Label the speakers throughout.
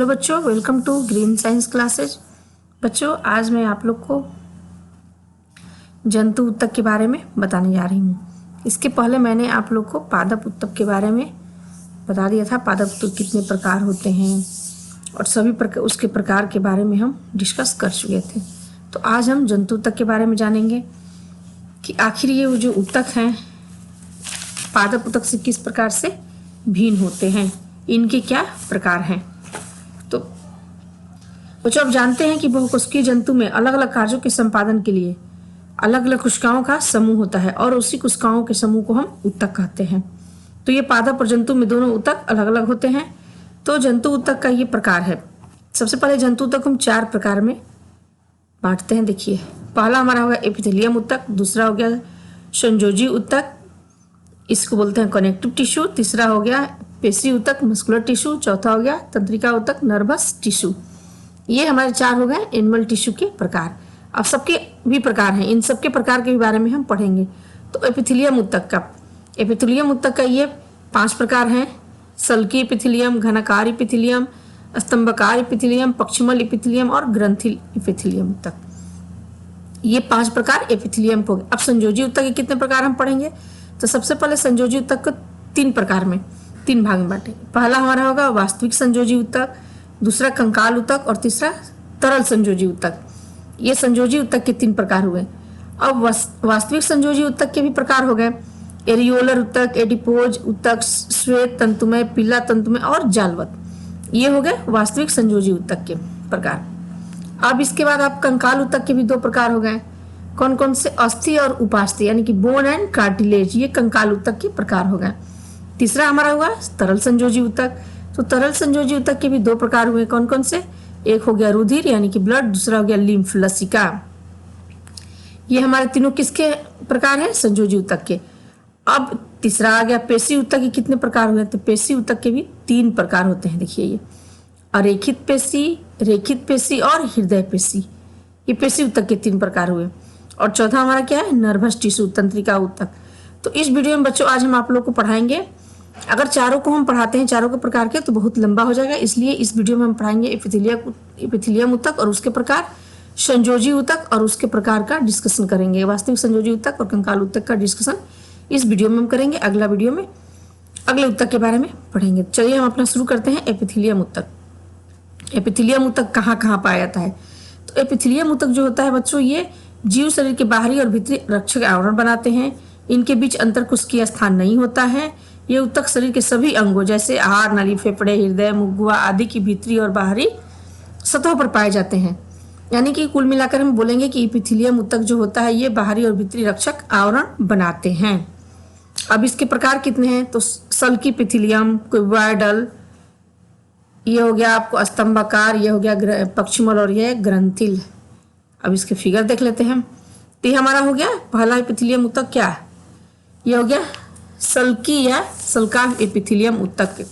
Speaker 1: बच्चों, welcome to Green Science Classes. बच्चों, आज मैं आप लोग को जंतु ऊतक के बारे में बताने जा रही हूँ। इसके पहले मैंने आप लोग को पादप ऊतक के बारे में बता दिया था। पादप ऊतक कितने प्रकार होते हैं और सभी उसके प्रकार के बारे में हम डिस्कस कर चुके थे। तो आज हम जंतु ऊतक के बारे में जानेंगे कि आखिर ये जो ऊतक हैं पादप ऊतक से किस प्रकार से भिन्न होते हैं, इनके क्या प्रकार हैं। तो बच्चों, आप जानते हैं कि बहुकोशिकीय जंतु में अलग अलग कार्यों के संपादन के लिए अलग अलग कोशिकाओं का समूह होता है और उसी कोशिकाओं के समूह को हम ऊतक कहते हैं। तो ये पादप और जंतु में दोनों ऊतक अलग अलग होते हैं। तो जंतु ऊतक का ये प्रकार है। सबसे पहले जंतु ऊतक हम 4 प्रकार में बांटते हैं। देखिए, पहला हमारा होगा एपिथेलियम ऊतक, दूसरा हो गया संयोजी ऊतक, इसको बोलते हैं कनेक्टिव टिश्यू, तीसरा हो गया पेशी ऊतक मस्कुलर टिश्यू, चौथा हो गया तंत्रिका ऊतक नर्वस टिश्यू। ये हमारे 4 हो गए एनिमल टिश्यू के प्रकार। अब सबके भी प्रकार हैं, इन सबके प्रकार के बारे में हम पढ़ेंगे। तो एपिथेलियम ऊतक का ये 5 प्रकार हैं। सल्की एपिथेलियम, घनाकार एपिथेलियम, स्तंभकार एपिथेलियम, पक्षिमल एपिथेलियम और ग्रंथिल एपिथेलियम ऊतक। ये 5 प्रकार एपिथेलियम हो गए। अब संयोजी ऊतक के कितने प्रकार हम पढ़ेंगे। तो सबसे पहले संयोजी ऊतक को 3 प्रकार में 3 भाग में बांटे। पहला हमारा होगा वास्तविक संयोजी ऊतक, दूसरा कंकाल ऊतक और तीसरा तरल संयोजी ऊतक। ये संयोजी ऊतक के 3 प्रकार हुए। अब वास्तविक संयोजी ऊतक के भी प्रकार हो गए। एरियोलर ऊतक, एडिपोज ऊतक, श्वेत तंतुमय, पीला तंतुमय और जालवत। ये हो गए वास्तविक संयोजी ऊतक के प्रकार। अब इसके बाद आप कंकाल ऊतक के भी 2 प्रकार हो गए। कौन कौन से, अस्थि और उपास्थि, यानी कि बोन एंड कार्टिलेज, ये कंकाल ऊतक के प्रकार हो गए। तीसरा हमारा हुआ तरल संयोजी ऊतक। तो तरल संयोजी ऊतक के भी 2 प्रकार हुए। कौन कौन से, एक हो गया रुधिर यानी कि ब्लड, दूसरा हो गया लिम्फ लसिका। ये हमारे तीनों किसके प्रकार हैं, संयोजी ऊतक के। अब तीसरा आ गया पेशी ऊतक के कितने प्रकार हुए। तो पेशी ऊतक के भी 3 प्रकार होते हैं। देखिए, ये अरेखित पेशी, रेखित पेशी और हृदय पेशी। ये पेशी ऊतक के 3 प्रकार हुए। और चौथा हमारा क्या है, नर्वस टिश्यू तंत्रिका ऊतक। तो इस वीडियो में बच्चों आज हम आप लोग को पढ़ाएंगे। अगर चारों को हम पढ़ाते हैं, चारों के प्रकार के, तो बहुत लंबा हो जाएगा, इसलिए इस वीडियो में हम पढ़ाएंगे एपिथेलियम ऊतक और उसके प्रकार, संयोजी ऊतक और उसके प्रकार का डिस्कशन करेंगे। वास्तविक संयोजी ऊतक और कंकाल ऊतक का डिस्कशन इस वीडियो में हम करेंगे। अगला वीडियो में अगले ऊतक के बारे में पढ़ेंगे। चलिए हम अपना शुरू करते हैं। एपिथेलियम ऊतक। एपिथेलियम ऊतक कहाँ कहाँ पाया जाता है। तो एपिथेलियम ऊतक जो होता है बच्चों, ये जीव शरीर के बाहरी और भीतरी रक्षक आवरण बनाते हैं। इनके बीच अंतरकोशिकीय स्थान नहीं होता है। ये ऊतक शरीर के सभी अंगों जैसे आहार नाली, फेफड़े, हृदय, मुख आदि की भीतरी और बाहरी सतहों पर पाए जाते हैं। यानी कि कुल मिलाकर हम बोलेंगे कि एपिथेलियम ऊतक जो होता है ये बाहरी और भीतरी रक्षक आवरण बनाते हैं। अब इसके प्रकार कितने हैं। तो सल्की एपिथेलियम, क्यूबॉइडल, ये हो गया आपको स्तंभाकार, ये हो गया पक्षिमल और ये ग्रंथिल। अब इसके फिगर देख लेते हैं। तो ये हमारा हो गया पहला एपिथेलियम ऊतक, क्या है, ये हो गया सल्की या सल्काव एपिथेलियम ऊतक।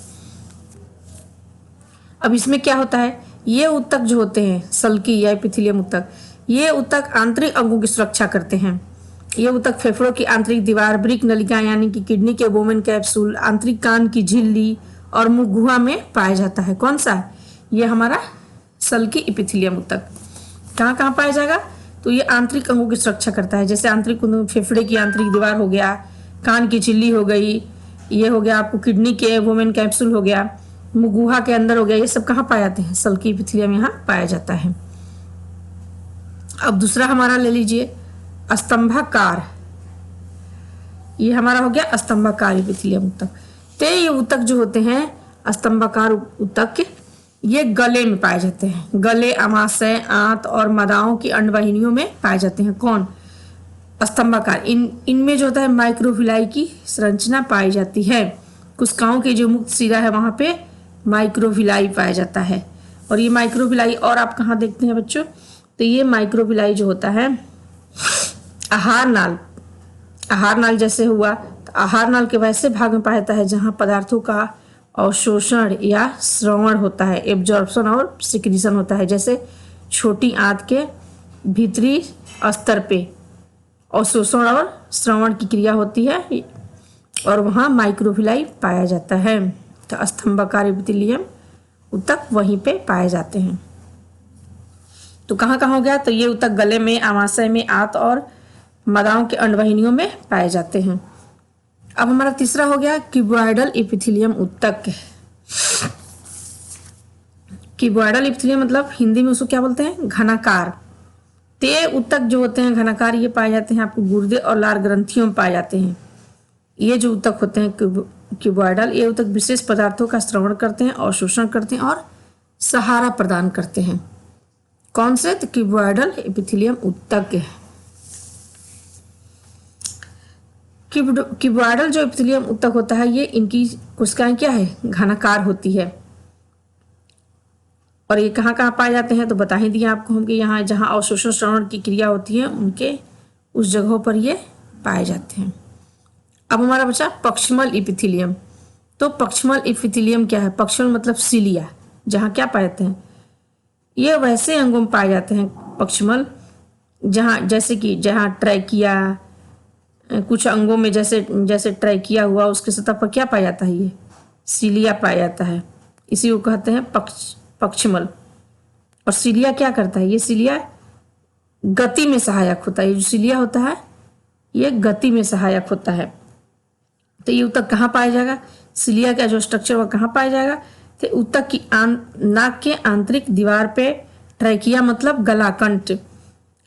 Speaker 1: अब इसमें क्या होता है, ये ऊतक जो होते हैं सल्की या एपिथेलियम ऊतक, ये ऊतक आंतरिक अंगों की सुरक्षा करते हैं। ये ऊतक फेफड़ों की आंतरिक दीवार, ब्रिक नलिका यानी कि किडनी के वोमेन कैप्सूल, आंतरिक कान की झिल्ली और मुख गुहा में पाया जाता है। कौन सा, ये हमारा सल्की एपिथेलियम ऊतक। कहाँ कहाँ पाया जाएगा, तो ये आंतरिक अंगों की सुरक्षा करता है। जैसे आंतरिक फेफड़े की आंतरिक दीवार हो गया, कान की झिल्ली हो गई, ये हो गया आपको किडनी के वोमेन कैप्सूल हो गया, मुख गुहा के अंदर हो गया। ये सब कहाँ पाए जाते हैं, सल्की एपिथेलियम यहाँ पाया जाता है। अब दूसरा हमारा ले लीजिए स्तंभाकार। ये हमारा हो गया स्तंभाकार एपिथेलियम ऊतक। तो ये ऊतक जो होते हैं स्तंभाकार ऊतक, ये गले में पाए जाते हैं। गले, अमाशय, आंत और मदाओं की अंडवाहिनियों में पाए जाते हैं। कौन, स्तंभाकार। इनमें जो होता है माइक्रोविलाई की संरचना पाई जाती है। कोशिकाओं के जो मुक्त शिरा है वहां पे माइक्रोविलाई पाया जाता है। और ये माइक्रोविलाई और आप कहाँ देखते हैं बच्चों, तो ये माइक्रोविलाई जो होता है आहार नाल जैसे हुआ, तो आहार नाल के वैसे भाग में पाया जाता है जहाँ पदार्थों का अवशोषण या श्रवण होता है, एब्जॉर्प्शन और सिक्रीशन होता है। जैसे छोटी आंत के भीतरी स्तर पे अवशोषण और श्रवण की क्रिया होती है और वहाँ माइक्रोविलाई पाया जाता है। तो स्तंभाकार एपिथेलियम ऊतक वहीं पे पाए जाते हैं। तो कहाँ कहाँ हो गया, तो ये ऊतक गले में, आमाशय में, आंत और मादाओं के अंडवाहिनियों में पाए जाते हैं। अब हमारा तीसरा हो गया क्यूबॉइडल एपिथेलियम ऊतक। क्यूबॉइडल एपिथेलियम मतलब हिंदी में उसको क्या बोलते हैं, घनाकार। तो ये ऊतक जो होते हैं घनाकार, ये पाए जाते हैं आपको गुर्दे और लार ग्रंथियों में पाए जाते हैं। ये जो ऊतक होते हैं क्यूबॉइडल, ये ऊतक विशेष पदार्थों का श्रवण करते हैं और शोषण करते हैं और सहारा प्रदान करते हैं। कौन से, तो क्यूबॉइडल एपिथेलियम ऊतक। क्यूबॉइडल जो एपिथेलियम ऊतक होता है, ये इनकी कोशिकाएं क्या है, घनाकार होती है। और ये कहाँ कहाँ पाए जाते हैं, तो बता ही दिया आपको हम कि यहाँ जहाँ अवशोषण श्रवण की क्रिया होती है उनके उस जगहों पर ये पाए जाते हैं। अब हमारा बचा पक्ष्मल एपिथेलियम। तो पक्ष्मल एपिथेलियम क्या है, पक्ष्मल मतलब सीलिया, जहाँ क्या पाए जाते हैं, ये वैसे अंगों में पाए जाते हैं पक्ष्मल जहाँ, जैसे कि जहाँ ट्रैकिया, कुछ अंगों में जैसे जैसे ट्रैकिया हुआ, उसके सतह पर क्या पाया जाता है, ये सीलिया पाया जाता है। इसी को कहते हैं पक्ष्मल। और सीलिया क्या करता है, ये सीलिया गति में सहायक होता है। ये जो सीलिया होता है ये गति में सहायक होता है। तो ये ऊतक कहाँ पाया जाएगा, सीलिया का जो स्ट्रक्चर वह कहाँ पाया जाएगा, तो ऊतक की नाक के आंतरिक दीवार पे ट्रैकिया मतलब गलाकंठ,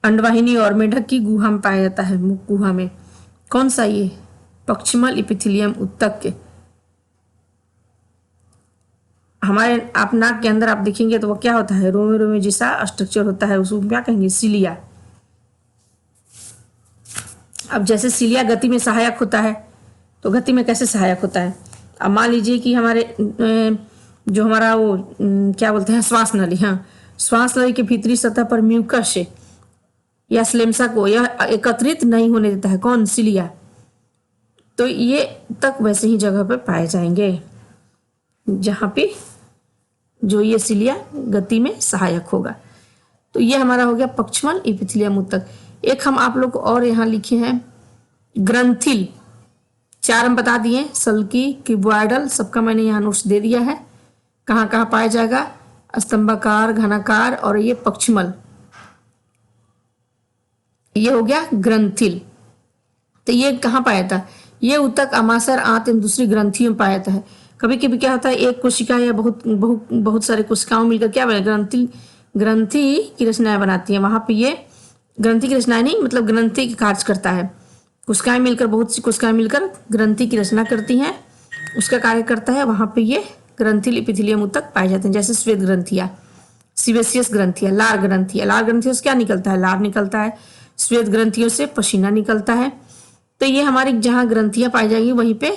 Speaker 1: अंडवाहिनी और मेढक की गुहा में पाया जाता है, मुख गुहा में। कौन सा, ये पक्ष्मल एपिथेलियम ऊतक के। हमारे आप नाक के अंदर आप देखेंगे तो वो क्या होता है, रोमे रोमे जैसा स्ट्रक्चर होता है, उसको क्या कहेंगे, सीलिया। अब जैसे सीलिया गति में सहायक होता है, तो गति में कैसे सहायक होता है, अब मान लीजिए कि हमारे जो हमारा वो क्या बोलते हैं, श्वास नली, हाँ, श्वास नली के भीतरी सतह पर म्यूकस या स्लेम्सा को यह एकत्रित नहीं होने देता है, कौन, सीलिया। तो ये तक वैसे ही जगह पर पाए जाएंगे जहाँ पे जो ये सीलिया गति में सहायक होगा। तो ये हमारा हो गया पक्ष्मल एपिथेलियम ऊतक। एक हम आप लोग को और यहाँ लिखे हैं ग्रंथिल, 4 हम बता दिए, सल्की, क्यूबॉइडल, सबका मैंने यहाँ नोट्स दे दिया है। कहाँ कहाँ पाया जाएगा, स्तंभाकार, घनाकार और ये पक्ष्मल। ये हो गया ग्रंथिल। तो ये कहाँ पाया था, ये ऊतक अमाशय, आंत एवं दूसरी ग्रंथियों में पाया जाता है। कभी कभी क्या होता है, एक कोशिका या बहुत सारे कोशिकाओं मिलकर क्या बना, ग्रंथि की रचनाएं बनाती हैं। वहां पे ये ग्रंथि की रचनाएं नहीं, मतलब ग्रंथि की कार्य करता है। कोशिकाएं मिलकर, बहुत सी कोशिकाएं मिलकर ग्रंथि की रचना करती हैं, उसका कार्य करता है। वहां पे ये ग्रंथिल एपिथेलियम ऊतक पाए जाते हैं, जैसे श्वेत ग्रंथियां, सीवेसियस ग्रंथियां, लार ग्रंथियां। लार ग्रंथियों से क्या निकलता है, लार निकलता है। श्वेत ग्रंथियों से पसीना निकलता है। तो ये हमारी जहाँ ग्रंथियां पाई जाएंगी वहीं पे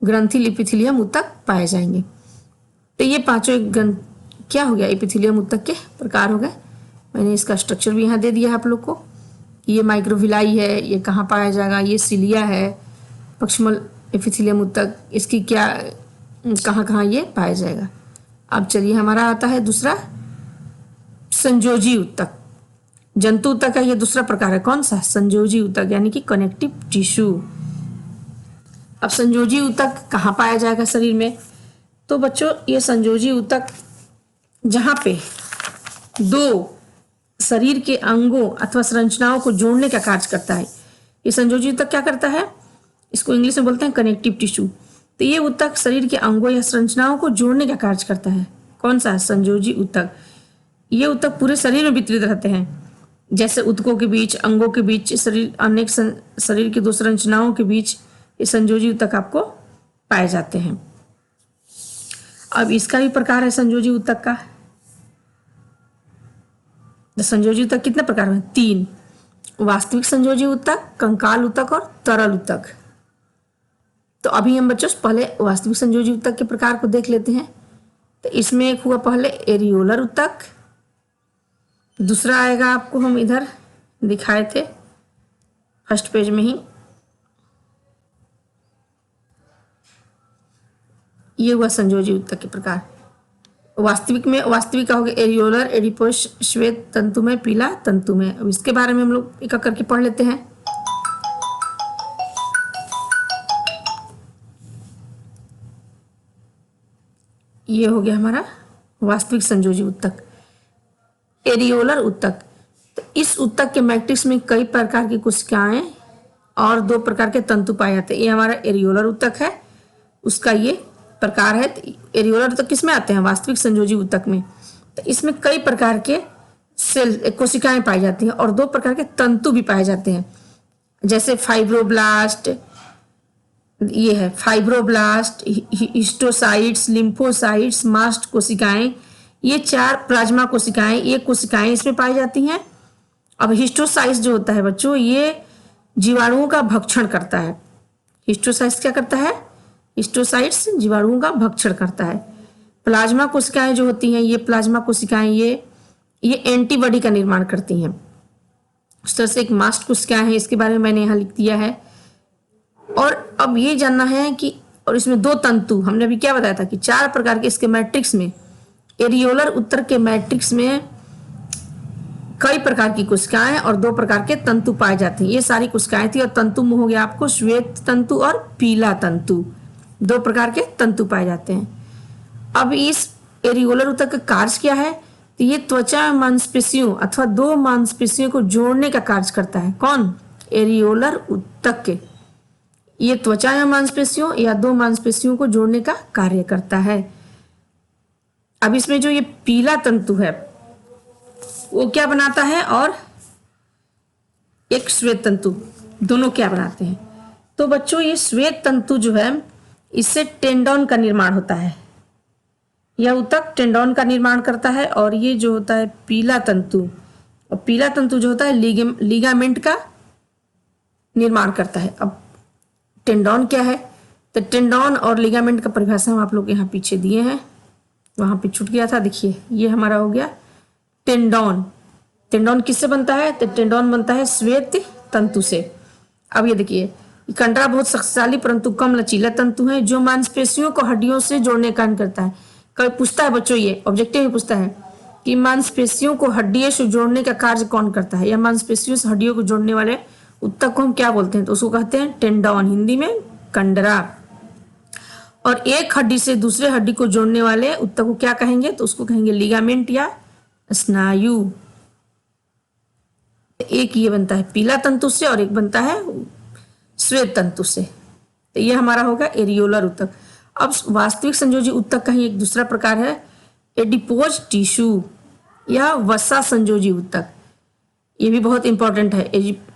Speaker 1: ग्रंथिल एपिथेलियम ऊतक पाए जाएंगे। तो ये पांचों क्या हो गया, एपिथेलियम ऊतक के प्रकार हो गए। मैंने इसका स्ट्रक्चर भी यहाँ दे दिया है आप लोग को। ये माइक्रोविलाई है, ये कहाँ पाया जाएगा, ये सीलिया है, पक्ष्मल एपिथेलियम ऊतक, इसकी क्या कहाँ कहाँ ये पाया जाएगा। अब चलिए हमारा आता है दूसरा संयोजी ऊतक। जंतु ऊतक का ये दूसरा प्रकार है, कौन सा, संयोजी ऊतक, यानी कि कनेक्टिव टिश्यू। अब संयोजी ऊतक कहाँ पाया जाएगा शरीर में, तो बच्चों ये संयोजी ऊतक जहाँ पे 2 शरीर के अंगों अथवा संरचनाओं को जोड़ने का कार्य करता है, ये संयोजी ऊतक क्या करता है, इसको इंग्लिश में बोलते हैं कनेक्टिव टिश्यू। तो ये ऊतक शरीर के अंगों या संरचनाओं को जोड़ने का कार्य करता है। कौन सा, संयोजी ऊतक। ये ऊतक पूरे शरीर में वितरित रहते हैं, जैसे ऊतकों के बीच, अंगों के बीच, शरीर अनेक शरीर की 2 संरचनाओं के बीच ये संयोजी ऊतक आपको पाए जाते हैं। अब इसका भी प्रकार है संयोजी ऊतक का। संयोजी ऊतक कितने प्रकार में, 3, वास्तविक संयोजी ऊतक, कंकाल ऊतक और तरल ऊतक। तो अभी हम बच्चों पहले वास्तविक संयोजी ऊतक के प्रकार को देख लेते हैं। तो इसमें एक हुआ पहले एरियोलर ऊतक, दूसरा आएगा आपको हम इधर दिखाए थे फर्स्ट पेज में ही, ये हुआ संयोजी ऊतक के प्रकार। वास्तविक का हो गया एरियोलर, एडिपोस, श्वेत तंतुमय, पीला तंतुमय। अब इसके बारे में हम लोग एक एक करके पढ़ लेते हैं। ये हो गया हमारा वास्तविक संयोजी ऊतक। एरियोलर ऊतक, तो इस ऊतक के मैट्रिक्स में कई प्रकार की कोशिकाएं और 2 प्रकार के तंतु पाए जाते हैं। ये हमारा एरियोलर ऊतक है, उसका ये प्रकार है। एरियोलर ऊतक किस में आते हैं? वास्तविक संयोजी ऊतक में। तो इसमें कई प्रकार के सेल कोशिकाएं पाई जाती हैं और 2 प्रकार के तंतु भी पाए जाते हैं, जैसे फाइब्रोब्लास्ट, ये है फाइब्रोब्लास्ट, हिस्टोसाइट्स, लिम्फोसाइट्स, मास्ट कोशिकाएं, ये 4 प्लाज्मा कोशिकाएं, ये कोशिकाएं इसमें पाई जाती हैं। अब हिस्टोसाइट्स जो होता है बच्चों, ये जीवाणुओं का भक्षण करता है। हिस्टोसाइट्स क्या करता है? हिस्टोसाइट्स जीवाणुओं का भक्षण करता है। प्लाज्मा कोशिकाएं जो होती हैं, ये प्लाज्मा कोशिकाएं ये एंटीबॉडी का निर्माण करती हैं। उस तरह से एक मास्ट कोशिकाएं हैं, इसके बारे में मैंने यहाँ लिख दिया है। और अब ये जानना है कि और इसमें 2 तंतु, हमने अभी क्या बताया था कि 4 प्रकार के इसके मैट्रिक्स में, एरियोलर ऊतक के मैट्रिक्स में कई प्रकार की कोशिकाएं और 2 प्रकार के तंतु पाए जाते हैं। ये सारी कोशिकाएं थी और तंतु में हो गया आपको श्वेत तंतु और पीला तंतु, 2 प्रकार के तंतु पाए जाते हैं। अब इस एरियोलर ऊतक का कार्य क्या है? तो ये त्वचा मांसपेशियों अथवा 2 मांसपेशियों को जोड़ने का कार्य करता है। कौन? एरियोलर ऊतक के ये त्वचा या मांसपेशियों या 2 मांसपेशियों को जोड़ने का कार्य करता है। अब इसमें जो ये पीला तंतु है वो क्या बनाता है और एक श्वेत तंतु, दोनों क्या बनाते हैं? तो बच्चों ये श्वेत तंतु जो है, इससे टेंडन का निर्माण होता है। यह ऊतक टेंडन का निर्माण करता है और ये जो होता है पीला तंतु, और पीला तंतु जो होता है लिगामेंट का निर्माण करता है। अब टेंडन क्या है? तो टेंडन और लिगामेंट का परिभाषा हम आप लोग यहाँ पीछे दिए हैं, वहाँ पे छूट गया था। देखिए ये हमारा हो गया टेंडन। टेंडन किससे बनता है? तो टेंडन बनता है श्वेत तंतु से। अब ये देखिए कंडरा बहुत शक्तिशाली परंतु कम लचीला तंतु है जो मांसपेशियों को हड्डियों से जोड़ने का कार्य करता है। कभी पूछता है बच्चों, ये ऑब्जेक्टिव में पूछता है कि मांसपेशियों को हड्डियों से जोड़ने का कार्य कौन करता है, या मांसपेशियों से हड्डियों को जोड़ने वाले ऊतक को हम क्या बोलते हैं? तो उसको कहते हैं टेंडन, हिंदी में कंडरा। और एक हड्डी से दूसरे हड्डी को जोड़ने वाले ऊतक को क्या कहेंगे? तो उसको कहेंगे लिगामेंट या स्नायु। एक ये बनता है पीला तंतु से और एक बनता है श्वेत तंतु से। तो ये हमारा होगा एरियोलर ऊतक। अब वास्तविक संयोजी ऊतक का ही एक दूसरा प्रकार है एडिपोज टिश्यू या वसा संयोजी ऊतक। ये भी बहुत इंपॉर्टेंट है,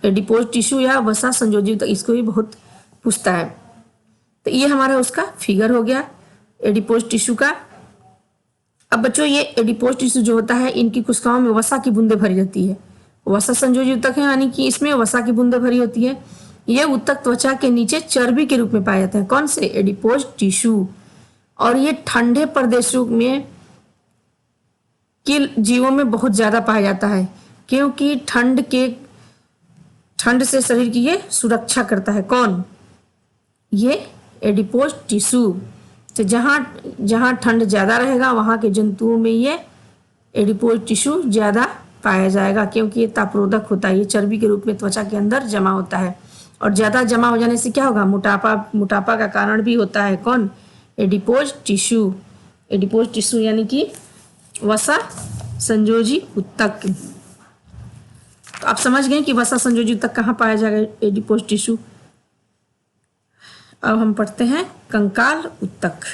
Speaker 1: एडिपोज टिश्यू या वसा संयोजी ऊतक, इसको भी बहुत पूछता है। तो ये हमारा उसका फिगर हो गया एडिपोज टिश्यू का। अब बच्चों ये एडिपोज टिश्यू जो होता है, इनकी कोशिकाओं में वसा की बूंदें भरी रहती है। वसा संयोजी ऊतक है, यानी कि इसमें वसा की बूंदें भरी होती है। ये ऊतक त्वचा के नीचे चर्बी के रूप में पाया जाता है। कौन से? Adipose tissue. और ये ठंडे प्रदेशों में के जीवों में बहुत ज्यादा पाया जाता है, क्योंकि ठंड से शरीर की ये सुरक्षा करता है। कौन? ये एडिपोज टिश्यू। तो जहाँ ठंड ज़्यादा रहेगा वहाँ के जंतुओं में ये एडिपोज टिश्यू ज़्यादा पाया जाएगा, क्योंकि ये तापरोधक होता है। ये चर्बी के रूप में त्वचा के अंदर जमा होता है और ज़्यादा जमा हो जाने से क्या होगा? मोटापा का कारण भी होता है। कौन? Adipose tissue. एडिपोज टिश्यू यानी कि वसा संयोजी ऊतक। तो आप समझ गए कि वसा संयोजी ऊतक कहाँ पाया जाएगा? Adipose tissue. अब हम पढ़ते हैं कंकाल ऊतक।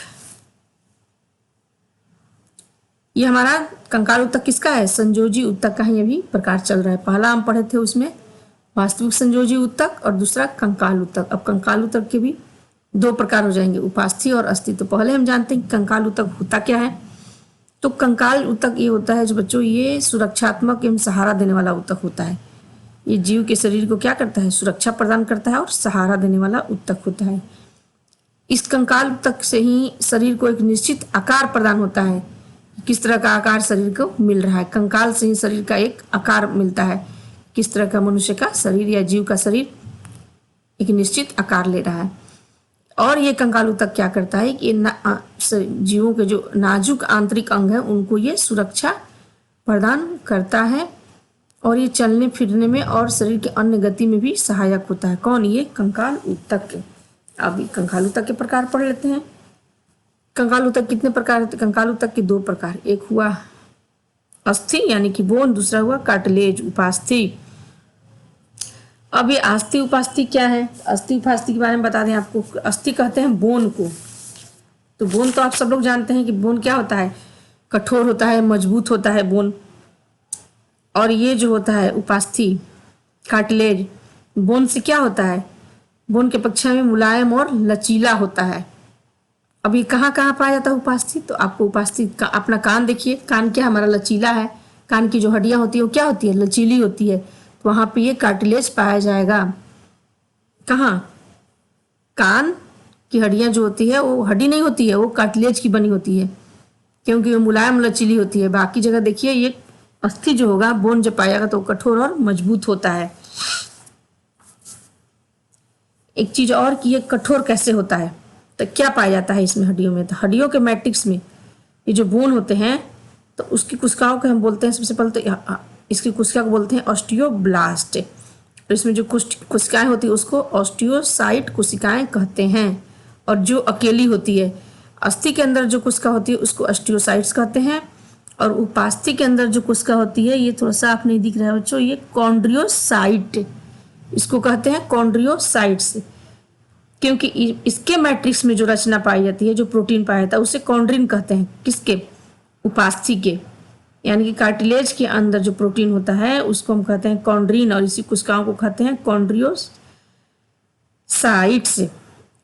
Speaker 1: ये हमारा कंकाल ऊतक किसका है? संयोजी ऊतक का ही अभी प्रकार चल रहा है। पहला हम पढ़े थे उसमें वास्तविक संयोजी ऊतक और दूसरा कंकाल ऊतक। अब कंकाल ऊतक के भी 2 प्रकार हो जाएंगे, उपास्थि और अस्थि। तो पहले हम जानते हैं कि कंकाल ऊतक होता क्या है। तो कंकाल ऊतक ये होता है जो बच्चों ये सुरक्षात्मक एवं सहारा देने वाला ऊतक होता है। ये जीव के शरीर को क्या करता है? सुरक्षा प्रदान करता है और सहारा देने वाला ऊतक होता है। इस कंकाल ऊतक से ही शरीर को एक निश्चित आकार प्रदान होता है। किस तरह का आकार शरीर को मिल रहा है? कंकाल से ही शरीर का एक आकार मिलता है। किस तरह का मनुष्य का शरीर या जीव का शरीर एक निश्चित आकार ले रहा है। और ये कंकाल ऊतक क्या करता है कि जीवों के जो नाजुक आंतरिक अंग हैं उनको ये सुरक्षा प्रदान करता है और ये चलने फिरने में और शरीर के अन्य गति में भी सहायक होता है। कौन? ये कंकाल ऊतक। अब कंकाल ऊतक के प्रकार पढ़ लेते हैं। कंकाल ऊतक कितने प्रकार होते? कंकाल ऊतक के 2 प्रकार, एक हुआ अस्थि यानी कि बोन, दूसरा हुआ कार्टिलेज उपास्थि। अब ये अस्थि उपास्थि क्या है? अस्थि उपास्थि के बारे में बता दें आपको। अस्थि कहते हैं बोन को। तो बोन तो आप सब लोग जानते हैं कि बोन क्या होता है, कठोर होता है, मजबूत होता है बोन। और ये जो होता है उपास्थि कार्टिलेज, बोन से क्या होता है, बोन के अपेक्षा में मुलायम और लचीला होता है। अब ये कहाँ कहाँ पाया जाता है उपास्थि? तो आपको उपास्थि का अपना कान देखिए, कान क्या हमारा लचीला है, कान की जो हड्डियां होती है वो क्या होती है, लचीली होती है। तो वहां पे ये कार्टिलेज पाया जाएगा। कहाँ? कान की हड्डियां जो होती है वो हड्डी नहीं होती है, वो कार्टिलेज की बनी होती है, क्योंकि वो मुलायम लचीली होती है। बाकी जगह देखिए ये अस्थि जो होगा, बोन जब पाया जाएगा तो कठोर और मजबूत होता है। एक चीज और कि ये कठोर कैसे होता है, तो क्या पाया जाता है इसमें हड्डियों में? तो हड्डियों के मैट्रिक्स में ये जो बोन होते हैं, तो उसकी कोशिकाओं को हम बोलते हैं, सबसे पहले तो इसकी कोशिका को बोलते हैं ऑस्टियोब्लास्ट। और इसमें जो कोशिकाएं होती है उसको ऑस्टियोसाइट कोशिकाएं कहते हैं। और जो अकेली होती है, अस्थि के अंदर जो कोशिका होती है उसको ऑस्टियोसाइट्स कहते हैं। और उपास्थि के अंदर जो कोशिका होती है, ये थोड़ा सा आप नहीं दिख रहा है बच्चों, ये कॉन्ड्रियोसाइट, इसको कहते हैं कॉन्ड्रियोसाइट्स। क्योंकि इसके मैट्रिक्स में जो रचना पाई जाती है, जो प्रोटीन पाया जाता है, उसे कॉन्ड्रिन कहते हैं। किसके? उपास्थि के। यानी कि कार्टिलेज के अंदर जो प्रोटीन होता है उसको हम कहते हैं कॉन्ड्रिन, और इसी कोशिकाओं को कहते हैं कॉन्ड्रियोसाइट्स।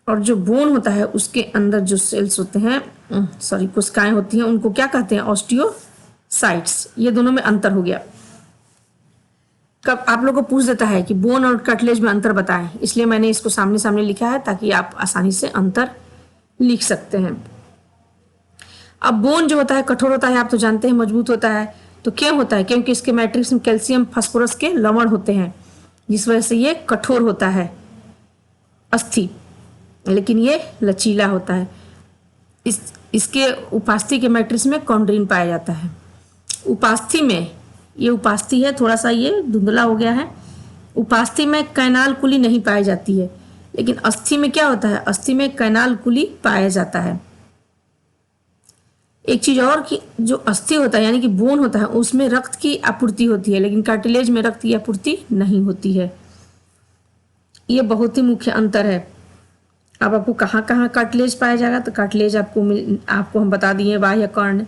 Speaker 1: और जो बोन होता है उसके अंदर जो सेल्स होते हैं, कोशिकाएं होती हैं, उनको क्या कहते हैं? ऑस्टियोसाइट्स। ये दोनों में अंतर हो गया। कब आप लोगों को पूछ देता है कि बोन और कार्टिलेज में अंतर बताएं, इसलिए मैंने इसको सामने सामने लिखा है ताकि आप आसानी से अंतर लिख सकते हैं। अब बोन जो होता है कठोर होता है, आप तो जानते हैं, मजबूत होता है। तो क्यों होता है? क्योंकि इसके मैट्रिक्स में कैल्शियम फास्फोरस के लवण होते हैं, जिस वजह से ये कठोर होता है अस्थि, लेकिन ये लचीला होता है। इसके उपास्थि के मैट्रिक्स में कॉन्ड्रिन पाया जाता है। उपास्थि में, ये उपास्थि है, थोड़ा सा ये धुंधला हो गया है। उपास्थि में कैनाल कुली नहीं पाई जाती है, लेकिन अस्थि में क्या होता है? अस्थि में कैनाल कुली पाया जाता है। एक चीज और कि जो अस्थि होता है यानी कि बोन होता है, उसमें रक्त की आपूर्ति होती है, लेकिन कार्टिलेज में रक्त की आपूर्ति नहीं होती है। ये बहुत ही मुख्य अंतर है। अब आपको कहाँ कहाँ कार्टिलेज पाया जाएगा? तो कार्टिलेज आपको हम बता दिए, बाह्य कर्ण,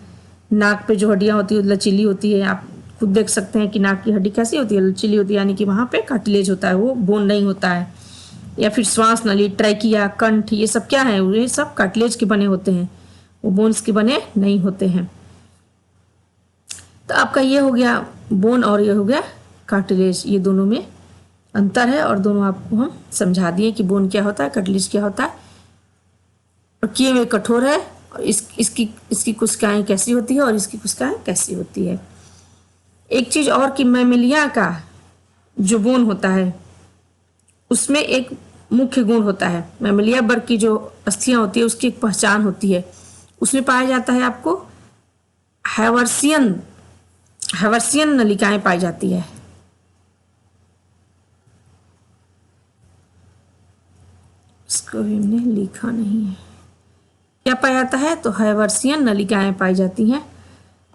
Speaker 1: नाक पे जो हड्डियां होती है लचीली होती है। आप खुद देख सकते हैं कि नाक की हड्डी कैसी होती है, लचीली होती है, यानी कि वहाँ पे कार्टिलेज होता है, वो बोन नहीं होता है। या फिर श्वास नली, ट्रैकिया, कंठ, ये सब क्या है? ये सब कार्टिलेज के बने होते हैं, वो बोन्स के बने नहीं होते हैं। तो आपका ये हो गया बोन और ये हो गया कार्टिलेज, ये दोनों में अंतर है। और दोनों आपको हम समझा दिए कि बोन क्या होता है, कार्टिलेज क्या होता है, और किए में कठोर है, और इसकी कोशिकाएं कैसी होती है और इसकी कोशिकाएं कैसी होती है। एक चीज और कि मैमेलिया का जो बोन होता है उसमें एक मुख्य गुण होता है। मैमेलिया वर्ग की जो अस्थियां होती है उसकी एक पहचान होती है, उसमें पाया जाता है आपको हैवर्सियन नलिकाएं पाई जाती है। इसको भी हमने लिखा नहीं है, क्या पाया जाता है? तो हैवर्सियन नलिकाएं पाई जाती हैं।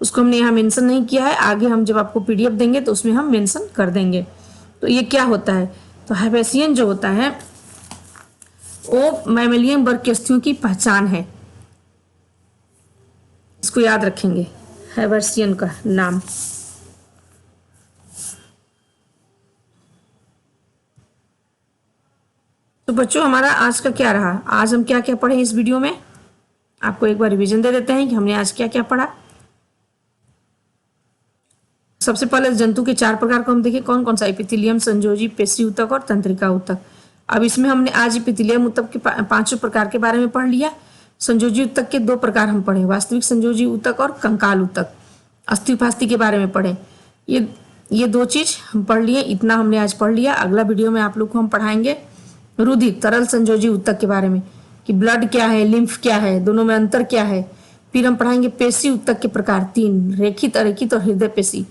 Speaker 1: उसको हमने यहाँ मेंशन नहीं किया है, आगे हम जब आपको पीडीएफ देंगे तो उसमें हम मेंशन कर देंगे। तो ये क्या होता है? तो हैवर्सियन जो होता है वो मैमेलियन वर्ग की अस्थियों की पहचान है, इसको याद रखेंगे, हैवर्सियन का नाम। तो बच्चों हमारा आज का क्या रहा? आज हम क्या क्या पढ़े इस वीडियो में? आपको एक बार रिवीजन दे देते हैं कि हमने आज क्या क्या पढ़ा। सबसे पहले जंतु के 4 प्रकार को हम देखें, कौन कौन सा? एपिथेलियम, संयोजी, पेशी ऊतक और तंत्रिका ऊतक। अब इसमें हमने आज एपिथेलियम ऊतक के 5 प्रकार के बारे में पढ़ लिया। संयोजी ऊतक के 2 प्रकार हम पढ़े, वास्तविक संयोजी ऊतक और कंकाल ऊतक। अस्थि उपास्थि के बारे में पढ़े। ये 2 चीज हम पढ़ लिए, इतना हमने आज पढ़ लिया। अगला वीडियो में आप लोग को हम पढ़ाएंगे रुधिर, तरल संयोजी ऊतक के बारे में, कि ब्लड क्या है, लिम्फ क्या है, दोनों में अंतर क्या है। फिर हम पढ़ाएंगे पेशी ऊतक के प्रकार 3, रेखित, अरेखित और हृदय पेशी,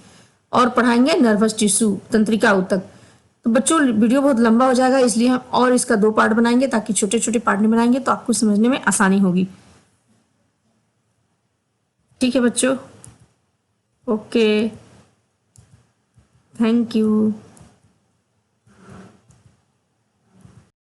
Speaker 1: और पढ़ाएंगे नर्वस टिश्यू, तंत्रिका ऊतक। तो बच्चों वीडियो बहुत लंबा हो जाएगा, इसलिए हम और इसका 2 पार्ट बनाएंगे, ताकि छोटे छोटे पार्ट में बनाएंगे तो आपको समझने में आसानी होगी। ठीक है बच्चों, ओके, थैंक यू।